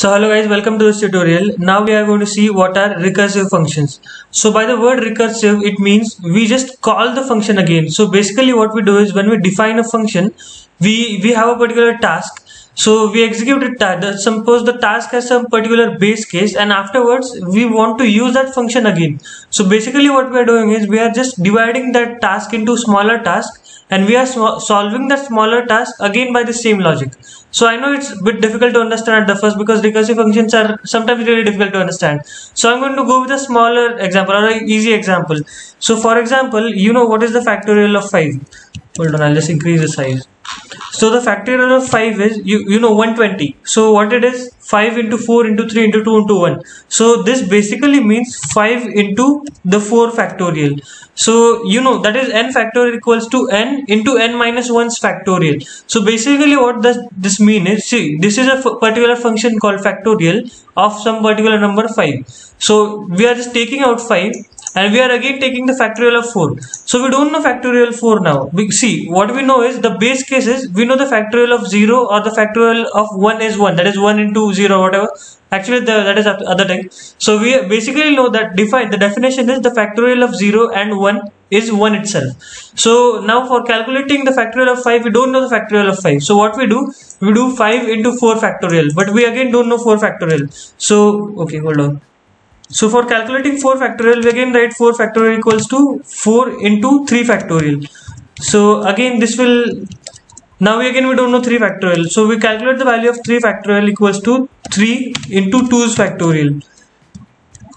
So hello guys, welcome to this tutorial. Now we are going to see what are recursive functions. So by the word recursive, it means we just call the function again. So basically what we do is when we define a function, we have a particular task. So we execute it. Suppose the task has some particular base case, and afterwards we want to use that function again. So basically what we are doing is we are just dividing that task into smaller tasks, and we are solving that smaller task again by the same logic. So I know it's a bit difficult to understand at the first because recursive functions are sometimes really difficult to understand. So I'm going to go with a smaller example or an easy example. So for example, you know what is the factorial of 5? Hold on, I'll just increase the size. So the factorial of 5 is you know 120. So what it is, 5 into 4 into 3 into 2 into 1. So this basically means 5 into the 4 factorial. So you know that is n factorial equals to n into n minus 1's factorial. So basically what does this mean is, see, this is a particular function called factorial of some particular number 5. So we are just taking out 5 and we are again taking the factorial of 4. So we don't know factorial 4 now. See, what we know is the base case is we know the factorial of 0 or the factorial of 1 is 1, that is 1 into 0 whatever. Actually that is other thing. So we basically know that the definition is the factorial of 0 and 1 is 1 itself. So now for calculating the factorial of 5, we don't know the factorial of 5. So what we do 5 into 4 factorial, but we again don't know 4 factorial. So okay, hold on. So for calculating 4 factorial, we again write 4 factorial equals to 4 into 3 factorial. So again this will, now we don't know 3 factorial. So we calculate the value of 3 factorial equals to 3 into 2's factorial.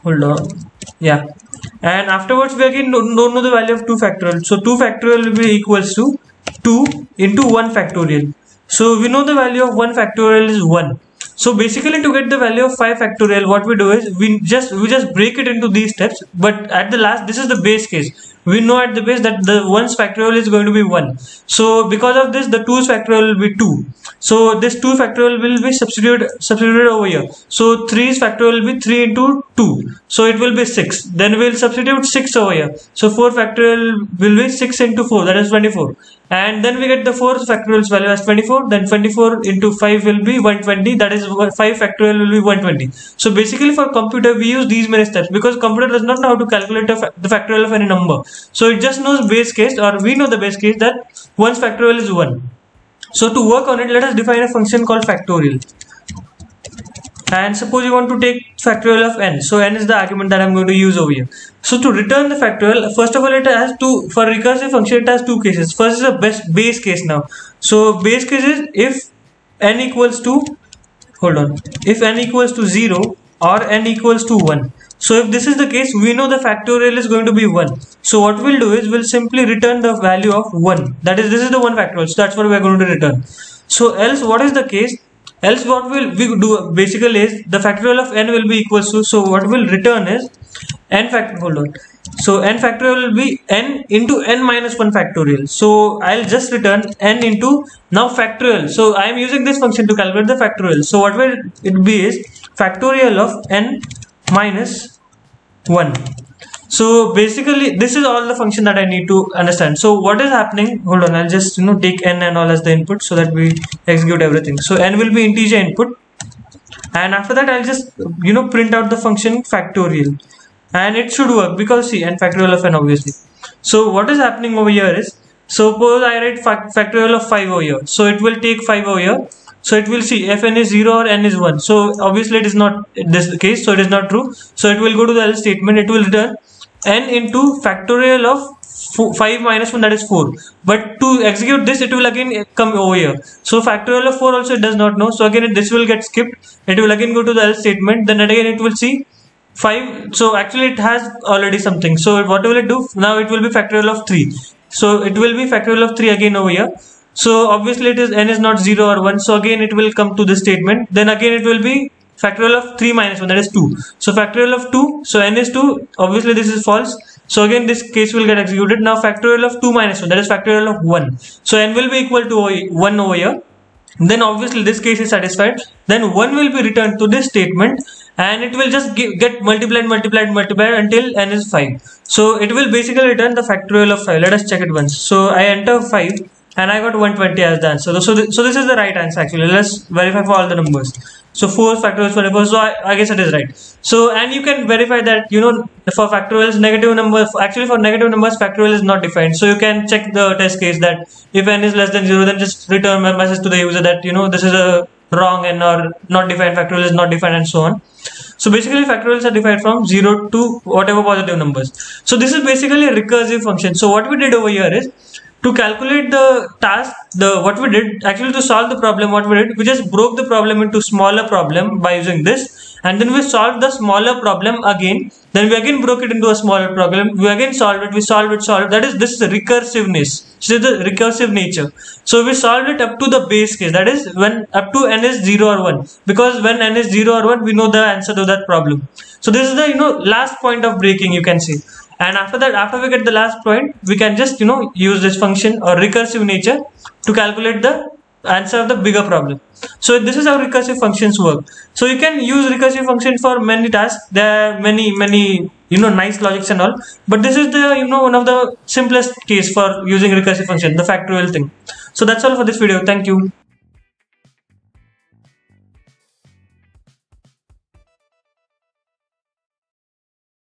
Hold on. Yeah. And afterwards we again don't know the value of 2 factorial. So 2 factorial will be equals to 2 into 1 factorial. So we know the value of 1 factorial is 1. So basically to get the value of 5 factorial, what we do is we just break it into these steps, but at the last, this is the base case. We know at the base that the 1's factorial is going to be 1. So because of this, the 2's factorial will be 2. So this 2 factorial will be substituted over here. So 3's factorial will be 3 into 2. So it will be 6. Then we will substitute 6 over here. So 4 factorial will be 6 into 4, that is 24. And then we get the 4 factorial's value as 24. Then 24 into 5 will be 120. That is 5 factorial will be 120. So basically for computer we use these many steps because computer does not know how to calculate the factorial of any number. So it just knows base case, or we know the base case that 1's factorial is 1. So to work on it, let us define a function called factorial. And suppose you want to take factorial of n. So n is the argument that I'm going to use over here. So to return the factorial, first of all it has two, for recursive function it has two cases. First is a base case now. So base case is if n equals to, if n equals to 0 or n equals to 1. So if this is the case, we know the factorial is going to be 1. So what we'll do is we'll simply return the value of 1. That is, this is the 1 factorial. So that's what we are going to return. So else what is the case? Else what will we do basically is the factorial of n will be equals to, so what we'll return is n factorial. So n factorial will be n into n minus 1 factorial. So I'll just return n into now factorial. So I am using this function to calculate the factorial. So what will it be is factorial of n minus 1. So basically this is all the function that I need to understand. So what is happening, hold on, I'll just take n and all as the input so that we execute everything. So n will be integer input, and after that I'll just print out the function factorial, and it should work because see, n factorial of n obviously. So what is happening over here is, suppose I write factorial of 5 over here, so it will take 5 over here. So it will see if n is 0 or n is 1. So obviously it is not this case, so it is not true. So it will go to the else statement, it will return n into factorial of 5 minus 1, that is 4. But to execute this, it will again come over here. So factorial of 4 also it does not know. So again this will get skipped. It will again go to the else statement. Then again it will see 5. So actually it has already something. So what will it do? Now it will be factorial of 3. So it will be factorial of 3 again over here. So obviously it is n is not 0 or 1. So again it will come to this statement. Then again it will be factorial of 3 minus 1, that is 2. So factorial of 2, so n is 2, obviously this is false. So again this case will get executed. Now factorial of 2 minus 1, that is factorial of 1. So n will be equal to 1 over here. Then obviously this case is satisfied. Then 1 will be returned to this statement, and it will just get multiplied until n is 5. So it will basically return the factorial of 5. Let us check it once. So I enter 5 and I got 120 as the answer. So this is the right answer actually. Let's verify for all the numbers. So 4 factorial 24, so I guess it is right. So, and you can verify that, you know, for factorials, negative number, actually for negative numbers, factorial is not defined. So you can check the test case that if n is less than 0, then just return a message to the user that, you know, this is a wrong n or not defined, factorial is not defined, and so on. So basically factorials are defined from 0 to whatever positive numbers. So this is basically a recursive function. So what we did over here is, to calculate the task, what we did actually to solve the problem, what we did, we just broke the problem into smaller problem by using this, and then we solved the smaller problem again. Then we again broke it into a smaller problem. We again solved it. We solved it. That is, this is recursiveness. So the recursive nature. So we solved it up to the base case. That is when up to n is 0 or 1. Because when n is 0 or 1, we know the answer to that problem. So this is the, you know, last point of breaking, you can see. And after that, after we get the last point, we can just, you know, use this function or recursive nature to calculate the answer of the bigger problem. So this is how recursive functions work. So you can use recursive function for many tasks. There are many, you know, nice logics and all. But this is the, you know, one of the simplest case for using recursive function, the factorial thing. So that's all for this video. Thank you.